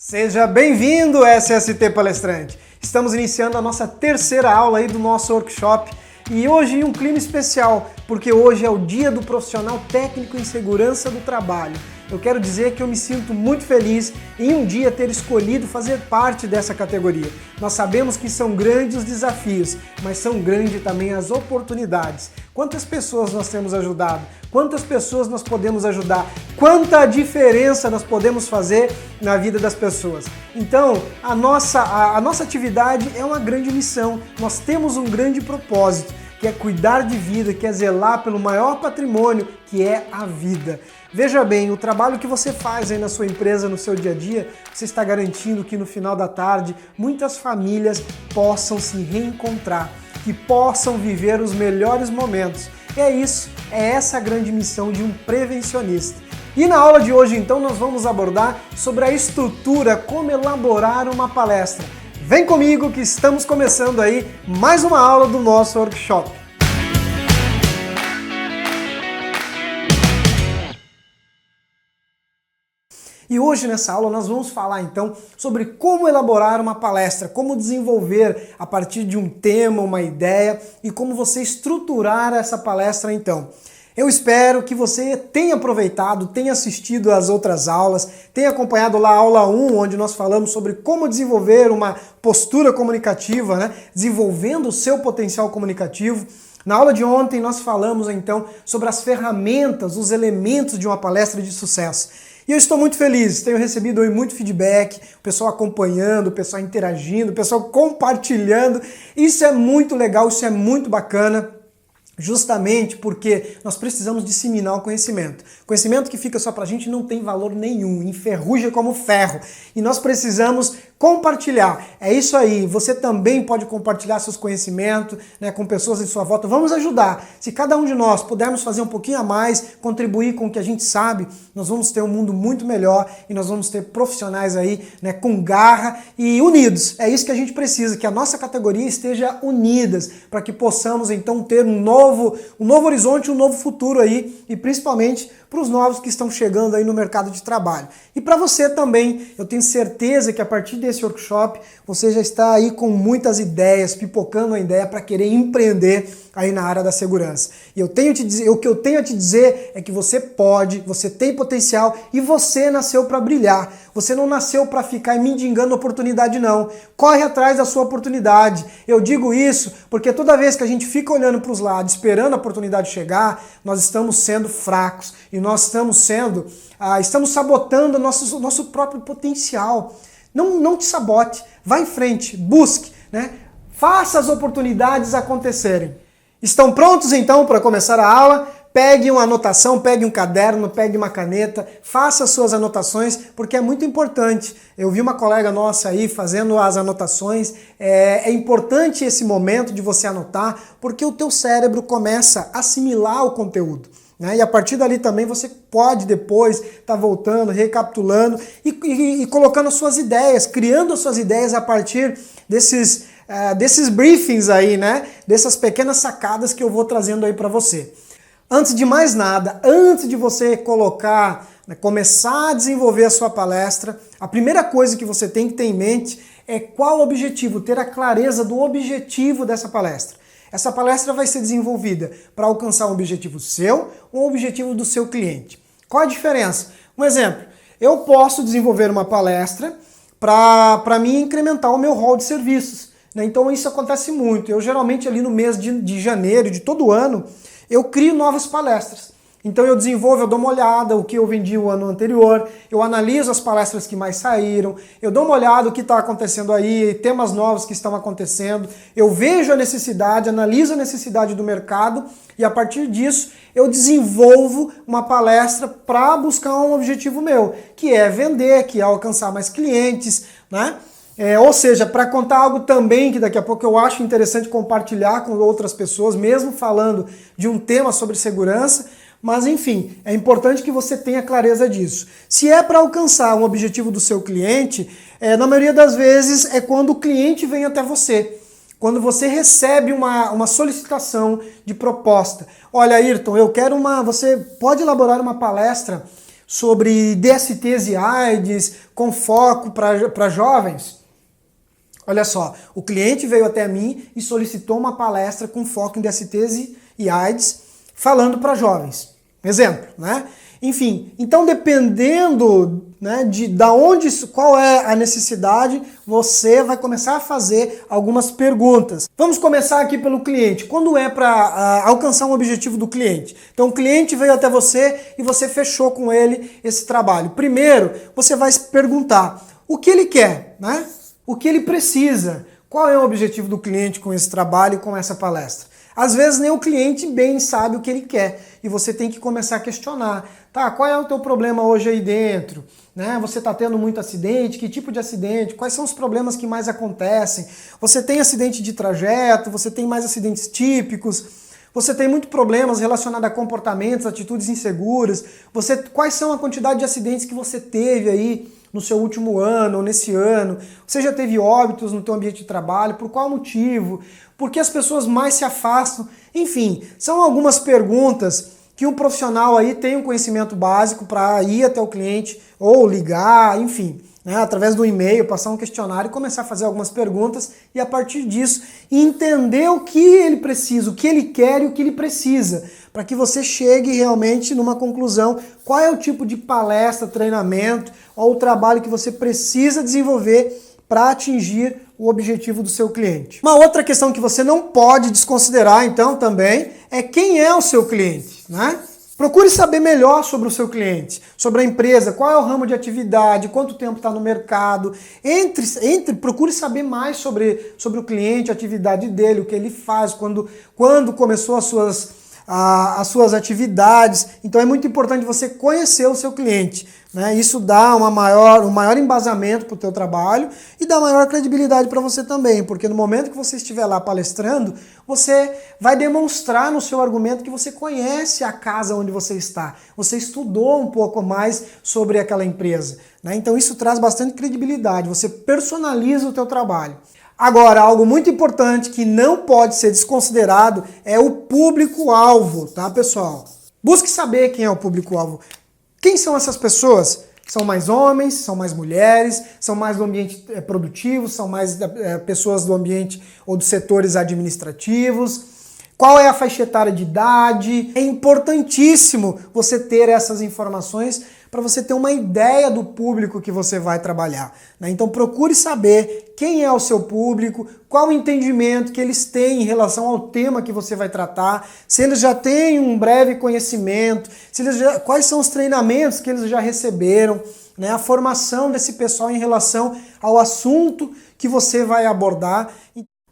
Seja bem-vindo, SST Palestrante! Estamos iniciando a nossa terceira aula aí do nosso workshop e hoje em um clima especial, porque hoje é o dia do profissional técnico em segurança do trabalho. Eu quero dizer que eu me sinto muito feliz em um dia ter escolhido fazer parte dessa categoria. Nós sabemos que são grandes os desafios, mas são grandes também as oportunidades. Quantas pessoas nós temos ajudado? Quantas pessoas nós podemos ajudar? Quanta diferença nós podemos fazer na vida das pessoas? Então, a nossa atividade é uma grande missão. Nós temos um grande propósito, que é cuidar de vida, que é zelar pelo maior patrimônio, que é a vida. Veja bem, o trabalho que você faz aí na sua empresa, no seu dia a dia, você está garantindo que no final da tarde muitas famílias possam se reencontrar, que possam viver os melhores momentos. E é isso, é essa a grande missão de um prevencionista. E na aula de hoje, então, nós vamos abordar sobre a estrutura, como elaborar uma palestra. Vem comigo que estamos começando aí mais uma aula do nosso workshop. E hoje nessa aula nós vamos falar então sobre como elaborar uma palestra, como desenvolver a partir de um tema, uma ideia e como você estruturar essa palestra então. Eu espero que você tenha aproveitado, tenha assistido às outras aulas, tenha acompanhado lá a aula 1, onde nós falamos sobre como desenvolver uma postura comunicativa, né? Desenvolvendo o seu potencial comunicativo. Na aula de ontem nós falamos então sobre as ferramentas, os elementos de uma palestra de sucesso. E eu estou muito feliz, tenho recebido aí muito feedback, o pessoal acompanhando, o pessoal interagindo, o pessoal compartilhando. Isso é muito legal, isso é muito bacana. Justamente porque nós precisamos disseminar o conhecimento. Conhecimento que fica só pra gente não tem valor nenhum, enferruja como ferro. E nós precisamos compartilhar. É isso aí, você também pode compartilhar seus conhecimentos, né, com pessoas em sua volta. Vamos ajudar. Se cada um de nós pudermos fazer um pouquinho a mais, contribuir com o que a gente sabe, nós vamos ter um mundo muito melhor e nós vamos ter profissionais aí, né, com garra e unidos. É isso que a gente precisa, que a nossa categoria esteja unidas, para que possamos então ter um novo horizonte, um novo futuro aí, e principalmente para os novos que estão chegando aí no mercado de trabalho. E para você também, eu tenho certeza que a partir desse workshop você já está aí com muitas ideias, pipocando a ideia para querer empreender aí na área da segurança. E o que eu tenho a te dizer é que você pode, você tem potencial e você nasceu para brilhar. Você não nasceu para ficar mendigando oportunidade não. Corre atrás da sua oportunidade. Eu digo isso porque toda vez que a gente fica olhando para os lados, esperando a oportunidade chegar, nós estamos sendo fracos e nós estamos sabotando o nosso próprio potencial. Não te sabote, vá em frente, busque, né? Faça as oportunidades acontecerem. Estão prontos então para começar a aula? Pegue uma anotação, pegue um caderno, pegue uma caneta, faça as suas anotações, porque é muito importante. Eu vi uma colega nossa aí fazendo as anotações. É importante esse momento de você anotar, porque o teu cérebro começa a assimilar o conteúdo, né? E a partir dali também você pode depois estar voltando, recapitulando e colocando as suas ideias, criando as suas ideias a partir desses briefings aí, né? Dessas pequenas sacadas que eu vou trazendo aí para você. Antes de mais nada, antes de você começar a desenvolver a sua palestra, a primeira coisa que você tem que ter em mente é qual o objetivo, ter a clareza do objetivo dessa palestra. Essa palestra vai ser desenvolvida para alcançar um objetivo seu ou um objetivo do seu cliente. Qual a diferença? Um exemplo, eu posso desenvolver uma palestra para mim incrementar o meu rol de serviços, né? Então isso acontece muito. Eu geralmente ali no mês de janeiro de todo ano, eu crio novas palestras. Então eu desenvolvo, eu dou uma olhada o que eu vendi o ano anterior, eu analiso as palestras que mais saíram, eu dou uma olhada o que está acontecendo aí, temas novos que estão acontecendo, eu vejo a necessidade, analiso a necessidade do mercado e a partir disso eu desenvolvo uma palestra para buscar um objetivo meu, que é vender, que é alcançar mais clientes, né? Ou seja, para contar algo também que daqui a pouco eu acho interessante compartilhar com outras pessoas, mesmo falando de um tema sobre segurança, mas enfim, é importante que você tenha clareza disso. Se é para alcançar um objetivo do seu cliente, na maioria das vezes é quando o cliente vem até você. Quando você recebe uma solicitação de proposta. Olha, Ayrton, você pode elaborar uma palestra sobre DSTs e AIDS com foco para jovens. Olha só, o cliente veio até mim e solicitou uma palestra com foco em DSTs e AIDS, falando para jovens. Exemplo, né? Enfim, então dependendo, né, qual é a necessidade, você vai começar a fazer algumas perguntas. Vamos começar aqui pelo cliente. Quando é para alcançar um objetivo do cliente? Então o cliente veio até você e você fechou com ele esse trabalho. Primeiro, você vai se perguntar o que ele quer, né? O que ele precisa. Qual é o objetivo do cliente com esse trabalho e com essa palestra? Às vezes nem o cliente bem sabe o que ele quer e você tem que começar a questionar. Tá, qual é o teu problema hoje aí dentro? Né? Você está tendo muito acidente? Que tipo de acidente? Quais são os problemas que mais acontecem? Você tem acidente de trajeto? Você tem mais acidentes típicos? Você tem muitos problemas relacionados a comportamentos, atitudes inseguras? Quais são a quantidade de acidentes que você teve aí no seu último ano ou nesse ano? Você já teve óbitos no teu ambiente de trabalho? Por qual motivo? Por que as pessoas mais se afastam? Enfim, são algumas perguntas que um profissional aí tem um conhecimento básico para ir até o cliente ou ligar, enfim, né, através do e-mail, passar um questionário e começar a fazer algumas perguntas e a partir disso entender o que ele precisa, o que ele quer e o que ele precisa, para que você chegue realmente numa conclusão, qual é o tipo de palestra, treinamento ou trabalho que você precisa desenvolver para atingir o objetivo do seu cliente. Uma outra questão que você não pode desconsiderar, então, também, é quem é o seu cliente, né? Procure saber melhor sobre o seu cliente, sobre a empresa, qual é o ramo de atividade, quanto tempo está no mercado. Procure saber mais sobre o cliente, a atividade dele, o que ele faz, quando começou as suas atividades. Então é muito importante você conhecer o seu cliente, né? Isso dá um maior embasamento para o teu trabalho e dá maior credibilidade para você também, porque no momento que você estiver lá palestrando, você vai demonstrar no seu argumento que você conhece a casa onde você está, você estudou um pouco mais sobre aquela empresa, né? Então isso traz bastante credibilidade, você personaliza o teu trabalho. Agora, algo muito importante que não pode ser desconsiderado é o público-alvo, tá, pessoal? Busque saber quem é o público-alvo. Quem são essas pessoas? São mais homens, são mais mulheres, são mais do ambiente produtivo, são mais pessoas do ambiente ou dos setores administrativos. Qual é a faixa etária de idade? É importantíssimo você ter essas informações para você ter uma ideia do público que você vai trabalhar, né? Então procure saber quem é o seu público, qual o entendimento que eles têm em relação ao tema que você vai tratar, se eles já têm um breve conhecimento, quais são os treinamentos que eles já receberam, né? A formação desse pessoal em relação ao assunto que você vai abordar.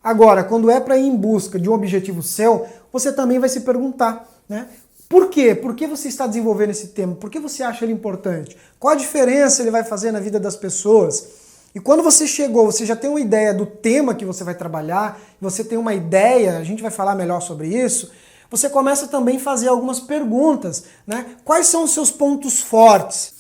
Agora, quando é para ir em busca de um objetivo seu, você também vai se perguntar, né? Por quê? Por que você está desenvolvendo esse tema? Por que você acha ele importante? Qual a diferença ele vai fazer na vida das pessoas? E quando você chegou, você já tem uma ideia do tema que você vai trabalhar, você tem uma ideia, a gente vai falar melhor sobre isso, você começa também a fazer algumas perguntas, né? Quais são os seus pontos fortes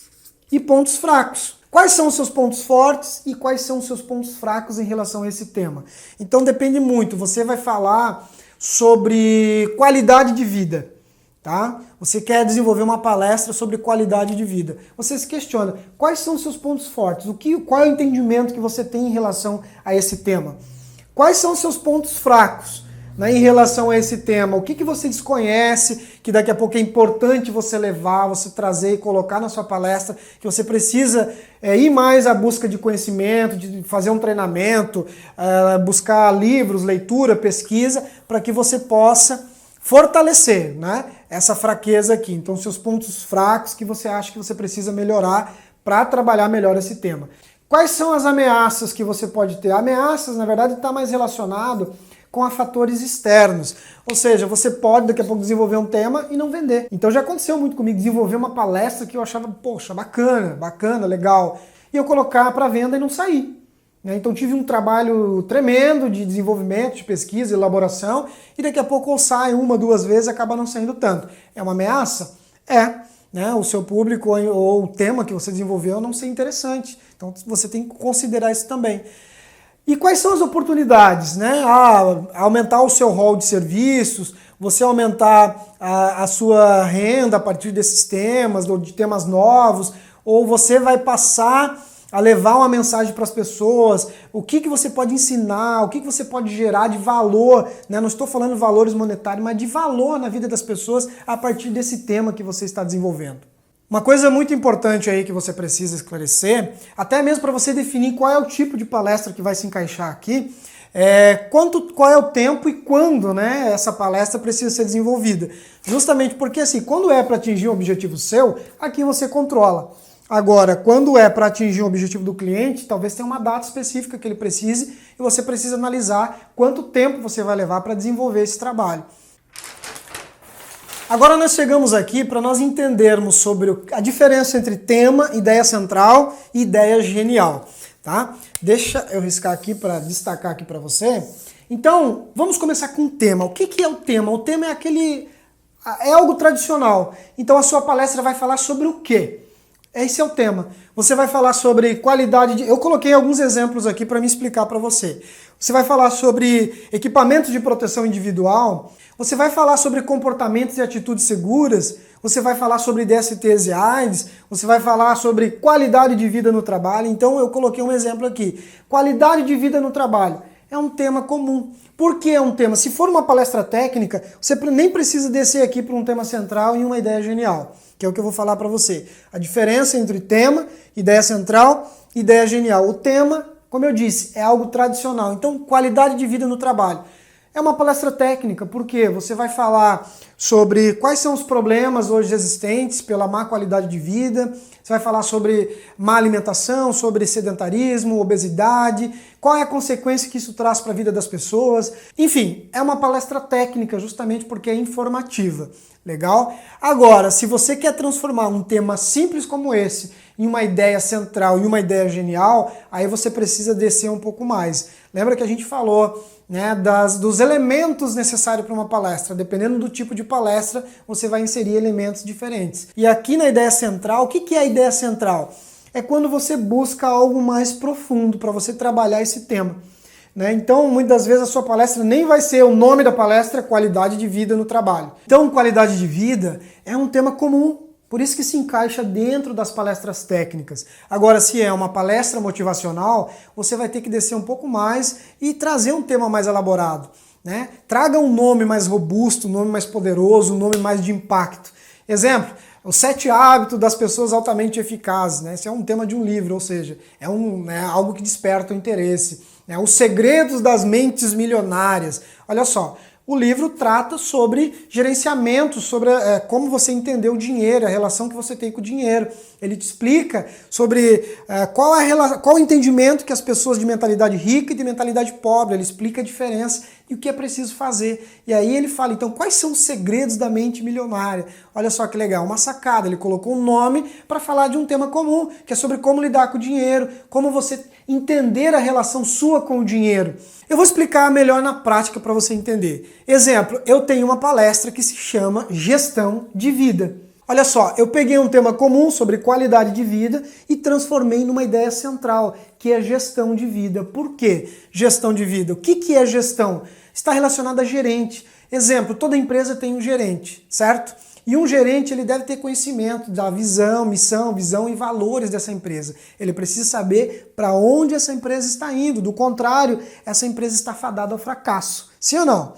e pontos fracos? Quais são os seus pontos fortes e quais são os seus pontos fracos em relação a esse tema? Então depende muito, você vai falar sobre qualidade de vida. Tá? Você quer desenvolver uma palestra sobre qualidade de vida. Você se questiona, quais são os seus pontos fortes? Qual é o entendimento que você tem em relação a esse tema? Quais são os seus pontos fracos, né, em relação a esse tema? O que você desconhece, que daqui a pouco é importante você levar, você trazer e colocar na sua palestra, que você precisa ir mais à busca de conhecimento, de fazer um treinamento, buscar livros, leitura, pesquisa, para que você possa fortalecer, né, essa fraqueza aqui. Então, seus pontos fracos que você acha que você precisa melhorar para trabalhar melhor esse tema. Quais são as ameaças que você pode ter? Ameaças, na verdade, está mais relacionado com fatores externos. Ou seja, você pode daqui a pouco desenvolver um tema e não vender. Então já aconteceu muito comigo, desenvolver uma palestra que eu achava, poxa, bacana, legal, e eu colocar para venda e não sair. Então tive um trabalho tremendo de desenvolvimento, de pesquisa, elaboração, e daqui a pouco ou sai uma, duas vezes e acaba não saindo tanto. É uma ameaça? É. Né? O seu público ou o tema que você desenvolveu não ser interessante. Então você tem que considerar isso também. E quais são as oportunidades? Né? Aumentar o seu rol de serviços, você aumentar a sua renda a partir desses temas, ou de temas novos, ou você vai passar a levar uma mensagem para as pessoas, o que você pode ensinar, o que você pode gerar de valor, né? Não estou falando valores monetários, mas de valor na vida das pessoas a partir desse tema que você está desenvolvendo. Uma coisa muito importante aí que você precisa esclarecer, até mesmo para você definir qual é o tipo de palestra que vai se encaixar aqui, qual é o tempo e quando, né, essa palestra precisa ser desenvolvida. Justamente porque assim, quando é para atingir um objetivo seu, aqui você controla. Agora, quando é para atingir o objetivo do cliente, talvez tenha uma data específica que ele precise e você precisa analisar quanto tempo você vai levar para desenvolver esse trabalho. Agora nós chegamos aqui para nós entendermos sobre a diferença entre tema, ideia central e ideia genial, tá? Deixa eu riscar aqui para destacar aqui para você. Então, vamos começar com o tema. O que é o tema? O tema é algo tradicional. Então a sua palestra vai falar sobre o quê? Esse é o tema. Você vai falar sobre qualidade de... Eu coloquei alguns exemplos aqui para me explicar para você. Você vai falar sobre equipamentos de proteção individual, você vai falar sobre comportamentos e atitudes seguras, você vai falar sobre DSTs e AIDS, você vai falar sobre qualidade de vida no trabalho. Então eu coloquei um exemplo aqui. Qualidade de vida no trabalho é um tema comum. Por que é um tema? Se for uma palestra técnica, você nem precisa descer aqui para um tema central e uma ideia genial, que é o que eu vou falar para você. A diferença entre tema, ideia central e ideia genial. O tema, como eu disse, é algo tradicional. Então, qualidade de vida no trabalho. É uma palestra técnica, porque você vai falar sobre quais são os problemas hoje existentes pela má qualidade de vida, você vai falar sobre má alimentação, sobre sedentarismo, obesidade, qual é a consequência que isso traz para a vida das pessoas. Enfim, é uma palestra técnica justamente porque é informativa. Legal? Agora, se você quer transformar um tema simples como esse em uma ideia central e uma ideia genial, aí você precisa descer um pouco mais. Lembra que a gente falou, né, dos elementos necessários para uma palestra. Dependendo do tipo de palestra, você vai inserir elementos diferentes. E aqui na ideia central, o que é a ideia central? É quando você busca algo mais profundo para você trabalhar esse tema. Então, muitas vezes a sua palestra nem vai ser o nome da palestra, qualidade de vida no trabalho. Então, qualidade de vida é um tema comum, por isso que se encaixa dentro das palestras técnicas. Agora, se é uma palestra motivacional, você vai ter que descer um pouco mais e trazer um tema mais elaborado, né? Traga um nome mais robusto, um nome mais poderoso, um nome mais de impacto. Exemplo, os 7 hábitos das pessoas altamente eficazes, né? Esse é um tema de um livro, ou seja, é algo que desperta o interesse. Os segredos das mentes milionárias. Olha só, o livro trata sobre gerenciamento, sobre como você entender o dinheiro, a relação que você tem com o dinheiro. Ele te explica sobre qual o entendimento que as pessoas de mentalidade rica e de mentalidade pobre, ele explica a diferença e o que é preciso fazer. E aí ele fala, então, quais são os segredos da mente milionária? Olha só que legal, uma sacada, ele colocou um nome para falar de um tema comum, que é sobre como lidar com o dinheiro, como você entender a relação sua com o dinheiro. Eu vou explicar melhor na prática para você entender. Exemplo, eu tenho uma palestra que se chama Gestão de Vida. Olha só, eu peguei um tema comum sobre qualidade de vida e transformei numa ideia central, que é gestão de vida. Por quê? Gestão de vida. O que é gestão? Está relacionado a gerente. Exemplo, toda empresa tem um gerente, certo? E um gerente ele deve ter conhecimento da visão, missão, visão e valores dessa empresa. Ele precisa saber para onde essa empresa está indo. Do contrário, essa empresa está fadada ao fracasso. Sim ou não?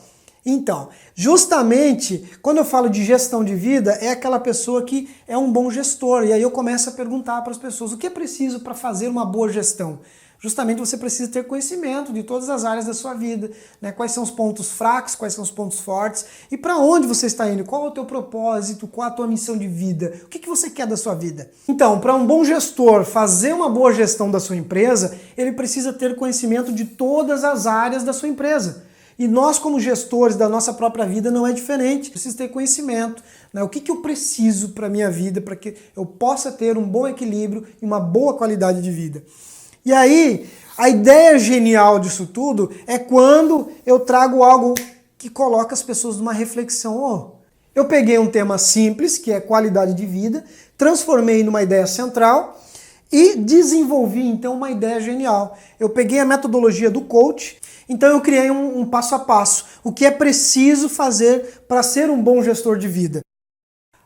Então, justamente, quando eu falo de gestão de vida, é aquela pessoa que é um bom gestor. E aí eu começo a perguntar para as pessoas, o que é preciso para fazer uma boa gestão? Justamente você precisa ter conhecimento de todas as áreas da sua vida, né? Quais são os pontos fracos, quais são os pontos fortes e para onde você está indo, qual é o teu propósito, qual a tua missão de vida, o que você quer da sua vida. Então, para um bom gestor fazer uma boa gestão da sua empresa, ele precisa ter conhecimento de todas as áreas da sua empresa. E nós, como gestores da nossa própria vida, não é diferente. Preciso ter conhecimento, né? O que eu preciso para a minha vida, para que eu possa ter um bom equilíbrio e uma boa qualidade de vida. E aí, a ideia genial disso tudo é quando eu trago algo que coloca as pessoas numa reflexão. Eu peguei um tema simples, que é qualidade de vida, transformei numa ideia central e desenvolvi então uma ideia genial. Eu peguei a metodologia do coach, então eu criei um passo a passo, o que é preciso fazer para ser um bom gestor de vida.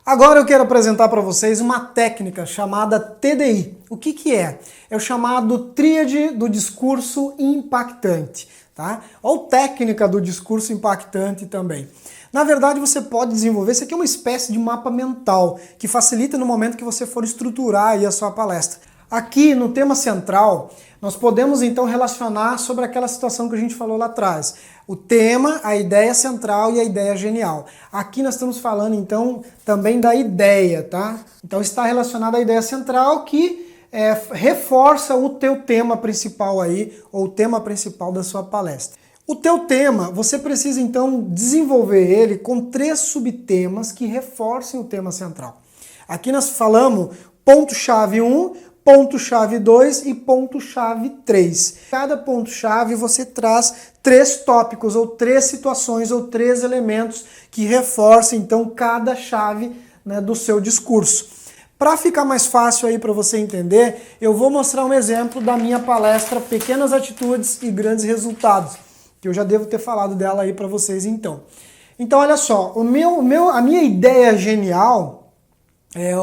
Agora eu quero apresentar para vocês uma técnica chamada TDI. O que é? É o chamado tríade do discurso impactante, tá? Ou técnica do discurso impactante também. Na verdade, você pode desenvolver, isso aqui é uma espécie de mapa mental, que facilita no momento que você for estruturar aí a sua palestra. Aqui no tema central, nós podemos então relacionar sobre aquela situação que a gente falou lá atrás. O tema, a ideia central e a ideia genial. Aqui nós estamos falando então também da ideia, tá? Então está relacionado à ideia central que reforça o teu tema principal aí, ou o tema principal da sua palestra. O teu tema, você precisa então desenvolver ele com 3 subtemas que reforcem o tema central. Aqui nós falamos ponto-chave 1, ponto-chave 2 e ponto-chave 3. Cada ponto-chave você traz 3 tópicos, ou 3 situações, ou 3 elementos que reforcem então cada chave, né, do seu discurso. Para ficar mais fácil aí para você entender, eu vou mostrar um exemplo da minha palestra Pequenas Atitudes e Grandes Resultados, que eu já devo ter falado dela aí para vocês então. Então olha só, a minha ideia genial,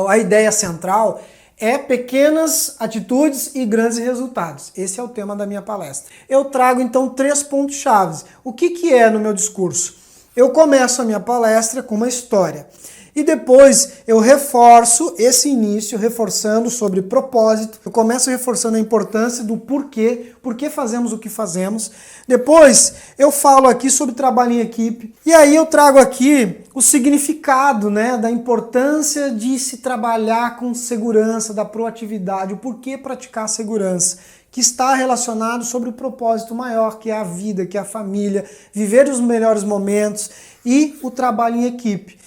a ideia central, é pequenas atitudes e grandes resultados. Esse é o tema da minha palestra. Eu trago então 3 pontos-chave. O que é no meu discurso? Eu começo a minha palestra com uma história. E depois eu reforço esse início, reforçando sobre propósito. Eu começo reforçando a importância do porquê, por que fazemos o que fazemos. Depois eu falo aqui sobre trabalho em equipe. E aí eu trago aqui o significado, né, da importância de se trabalhar com segurança, da proatividade, o porquê praticar a segurança, que está relacionado sobre o propósito maior, que é a vida, que é a família, viver os melhores momentos e o trabalho em equipe.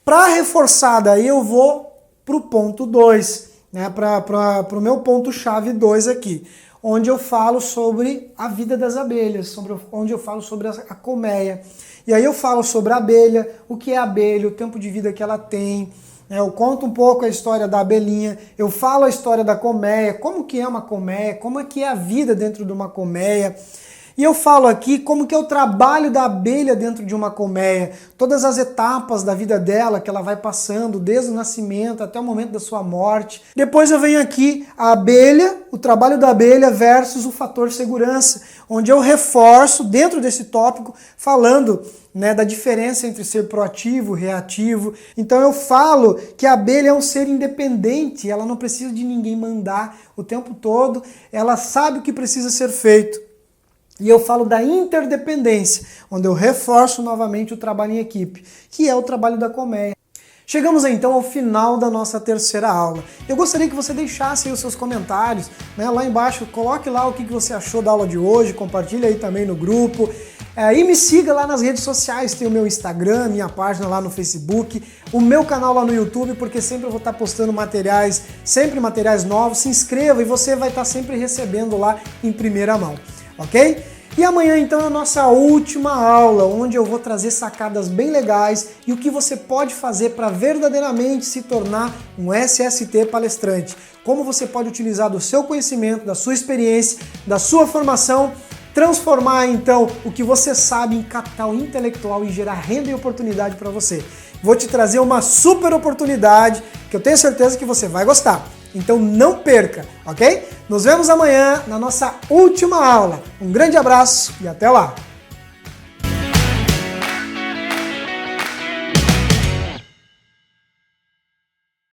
Para reforçar daí eu vou para o ponto 2, né, para o meu ponto-chave 2 aqui, onde eu falo sobre a vida das abelhas, onde eu falo sobre a colmeia. E aí eu falo sobre a abelha, o que é a abelha, o tempo de vida que ela tem, né, eu conto um pouco a história da abelhinha, eu falo a história da colmeia, como que é uma colmeia, como é que é a vida dentro de uma colmeia. E eu falo aqui como que é o trabalho da abelha dentro de uma colmeia, todas as etapas da vida dela que ela vai passando, desde o nascimento até o momento da sua morte. Depois eu venho aqui a abelha, o trabalho da abelha versus o fator segurança, onde eu reforço dentro desse tópico falando, né, da diferença entre ser proativo e reativo. Então eu falo que a abelha é um ser independente, ela não precisa de ninguém mandar o tempo todo, ela sabe o que precisa ser feito. E eu falo da interdependência, onde eu reforço novamente o trabalho em equipe, que é o trabalho da colmeia. Chegamos então ao final da nossa 3ª aula. Eu gostaria que você deixasse aí os seus comentários, né, lá embaixo, coloque lá o que você achou da aula de hoje, compartilhe aí também no grupo. E me siga lá nas redes sociais, tem o meu Instagram, minha página lá no Facebook, o meu canal lá no YouTube, porque sempre eu vou estar postando materiais, sempre materiais novos. Se inscreva e você vai estar sempre recebendo lá em primeira mão. Ok? E amanhã então é a nossa última aula, onde eu vou trazer sacadas bem legais e o que você pode fazer para verdadeiramente se tornar um SST palestrante. Como você pode utilizar do seu conhecimento, da sua experiência, da sua formação, transformar então o que você sabe em capital intelectual e gerar renda e oportunidade para você. Vou te trazer uma super oportunidade que eu tenho certeza que você vai gostar. Então não perca, ok? Nos vemos amanhã na nossa última aula. Um grande abraço e até lá!